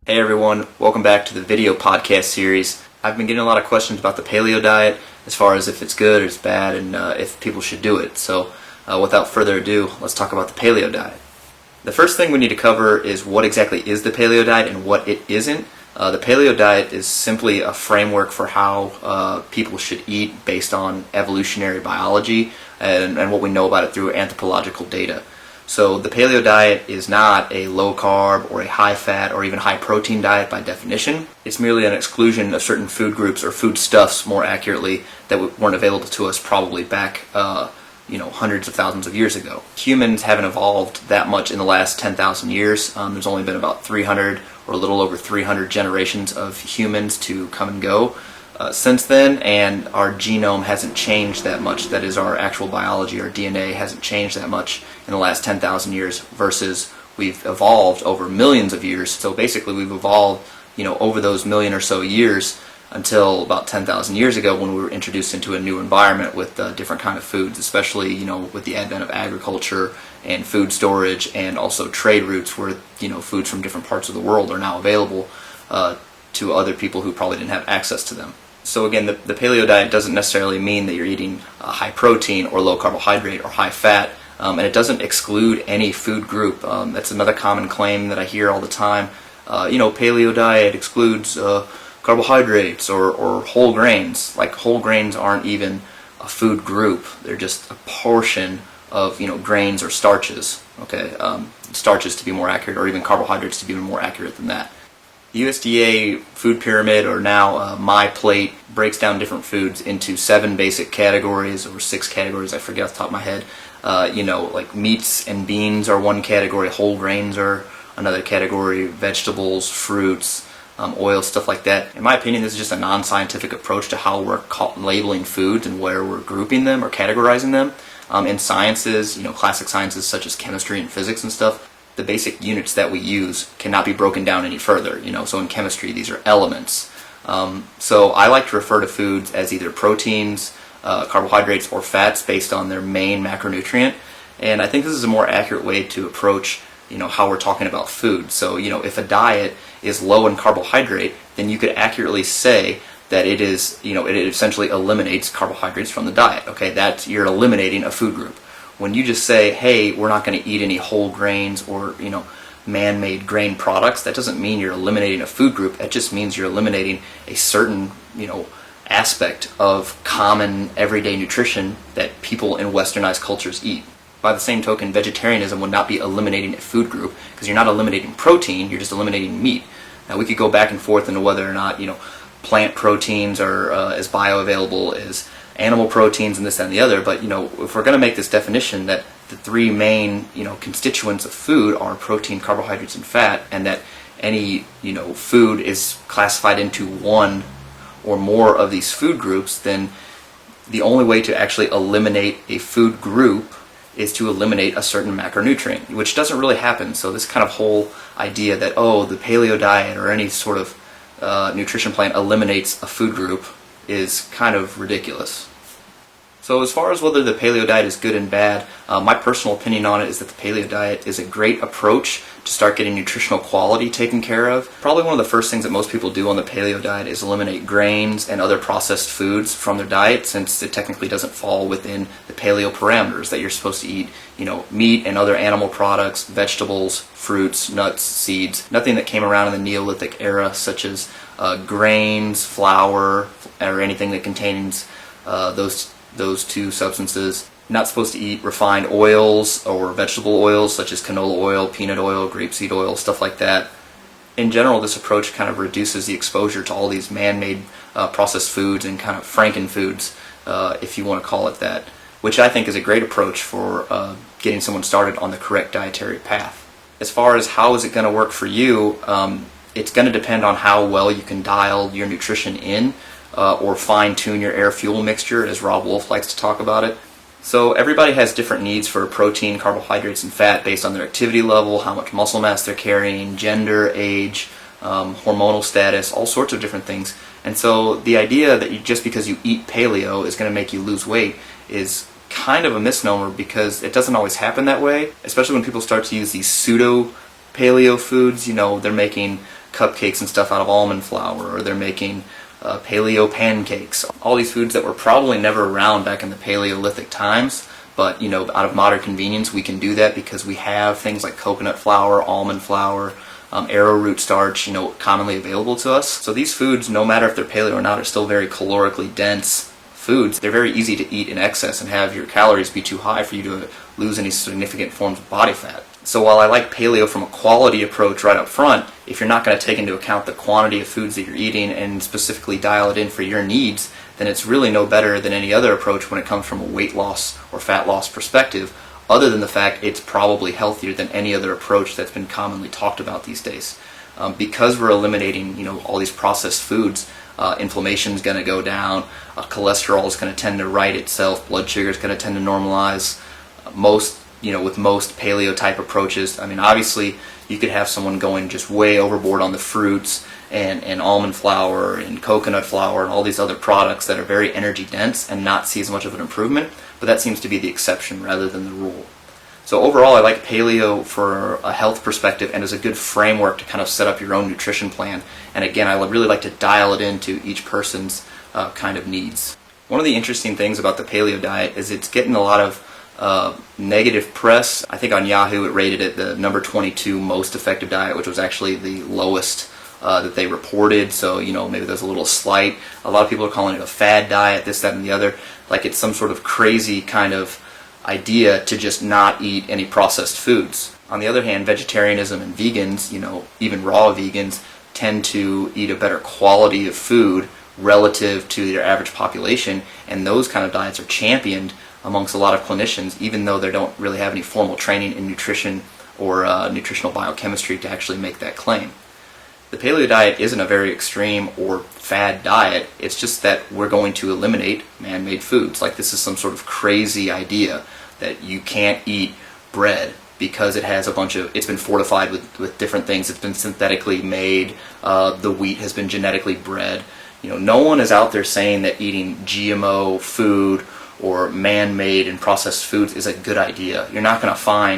Hey everyone, welcome back to the video podcast series. I've been getting a lot of questions about the paleo diet as far as if it's good or it's bad and if people should do it. So without further ado, let's talk about the paleo diet. The first thing we need to cover is what exactly is the paleo diet and what it isn't. The paleo diet is simply a framework for how people should eat based on evolutionary biology and what we know about it through anthropological data. So the paleo diet is not a low carb or a high fat or even high protein diet by definition. It's merely an exclusion of certain food groups or foodstuffs, more accurately, that weren't available to us probably back hundreds of thousands of years ago. Humans haven't evolved that much in the last 10,000 years. There's only been about 300 or a little over 300 generations of humans to come and go since then, and our genome hasn't changed that much. That is, our actual biology, our DNA hasn't changed that much in the last 10,000 years versus we've evolved over millions of years. So basically we've evolved, over those million or so years until about 10,000 years ago when we were introduced into a new environment with different kind of foods, especially, with the advent of agriculture and food storage and also trade routes where, foods from different parts of the world are now available to other people who probably didn't have access to them. So again, the paleo diet doesn't necessarily mean that you're eating high protein or low carbohydrate or high fat, and it doesn't exclude any food group. That's another common claim that I hear all the time. Paleo diet excludes carbohydrates or whole grains. Like, whole grains aren't even a food group. They're just a portion of grains or starches. Okay, starches to be more accurate, or even carbohydrates to be more accurate than that. The USDA food pyramid, or now My Plate, breaks down different foods into 7 basic categories, or 6 categories, I forget off the top of my head. Like meats and beans are one category, whole grains are another category, vegetables, fruits, oil, stuff like that. In my opinion, this is just a non-scientific approach to how we're labeling foods and where we're grouping them or categorizing them. In sciences, classic sciences such as chemistry and physics and stuff, the basic units that we use cannot be broken down any further. So in chemistry, these are elements. So I like to refer to foods as either proteins, carbohydrates, or fats based on their main macronutrient. And I think this is a more accurate way to approach how we're talking about food. So if a diet is low in carbohydrate, then you could accurately say that it is, it essentially eliminates carbohydrates from the diet. Okay, you're eliminating a food group. When you just say, hey, we're not going to eat any whole grains or man-made grain products, that doesn't mean you're eliminating a food group. That just means you're eliminating a certain aspect of common everyday nutrition that people in westernized cultures eat. By the same token, vegetarianism would not be eliminating a food group, because you're not eliminating protein, you're just eliminating meat. Now, we could go back and forth into whether or not plant proteins are as bioavailable as animal proteins and this, that, and the other, but if we're going to make this definition that the 3 main constituents of food are protein, carbohydrates, and fat, and that any food is classified into one or more of these food groups, then the only way to actually eliminate a food group is to eliminate a certain macronutrient, which doesn't really happen. So this kind of whole idea that, the paleo diet or any sort of nutrition plan eliminates a food group is kind of ridiculous. So as far as whether the paleo diet is good and bad, my personal opinion on it is that the paleo diet is a great approach to start getting nutritional quality taken care of. Probably one of the first things that most people do on the paleo diet is eliminate grains and other processed foods from their diet, since it technically doesn't fall within the paleo parameters that you're supposed to eat, meat and other animal products, vegetables, fruits, nuts, seeds, nothing that came around in the Neolithic era, such as grains, flour, or anything that contains those 2 substances. Not supposed to eat refined oils or vegetable oils such as canola oil, peanut oil, grapeseed oil, stuff like that. In general, this approach kind of reduces the exposure to all these man-made processed foods and kind of frankenfoods, if you want to call it that, which I think is a great approach for getting someone started on the correct dietary path. As far as how is it going to work for you, it's going to depend on how well you can dial your nutrition in, or fine-tune your air-fuel mixture, as Rob Wolf likes to talk about it. So everybody has different needs for protein, carbohydrates, and fat based on their activity level, how much muscle mass they're carrying, gender, age, hormonal status, all sorts of different things. And so the idea that just because you eat paleo is going to make you lose weight is kind of a misnomer, because it doesn't always happen that way, especially when people start to use these pseudo paleo foods. They're making cupcakes and stuff out of almond flour, or they're making paleo pancakes. All these foods that were probably never around back in the Paleolithic times, but out of modern convenience we can do that because we have things like coconut flour, almond flour, arrowroot starch, commonly available to us. So these foods, no matter if they're paleo or not, are still very calorically dense foods. They're very easy to eat in excess and have your calories be too high for you to lose any significant forms of body fat. So while I like paleo from a quality approach right up front, if you're not going to take into account the quantity of foods that you're eating and specifically dial it in for your needs, then it's really no better than any other approach when it comes from a weight loss or fat loss perspective, other than the fact it's probably healthier than any other approach that's been commonly talked about these days. Because we're eliminating all these processed foods, inflammation is going to go down, cholesterol is going to tend to right itself, blood sugar is going to tend to normalize. With most paleo type approaches, obviously you could have someone going just way overboard on the fruits and almond flour and coconut flour and all these other products that are very energy dense and not see as much of an improvement, but that seems to be the exception rather than the rule. So overall, I like paleo for a health perspective and as a good framework to kind of set up your own nutrition plan. And again, I would really like to dial it into each person's kind of needs. One of the interesting things about the paleo diet is it's getting a lot of negative press. I think on Yahoo it rated it the number 22 most effective diet, which was actually the lowest that they reported. So maybe there's a little slight. A lot of people are calling it a fad diet, this, that, and the other, like it's some sort of crazy kind of idea to just not eat any processed foods. On the other hand, vegetarianism and vegans, even raw vegans, tend to eat a better quality of food relative to their average population, and those kind of diets are championed amongst a lot of clinicians, even though they don't really have any formal training in nutrition or nutritional biochemistry to actually make that claim. The paleo diet isn't a very extreme or fad diet, it's just that we're going to eliminate man-made foods. Like this is some sort of crazy idea that you can't eat bread because it has it's been fortified with different things, it's been synthetically made, the wheat has been genetically bred. No one is out there saying that eating GMO food or man-made and processed foods is a good idea. You're not going to find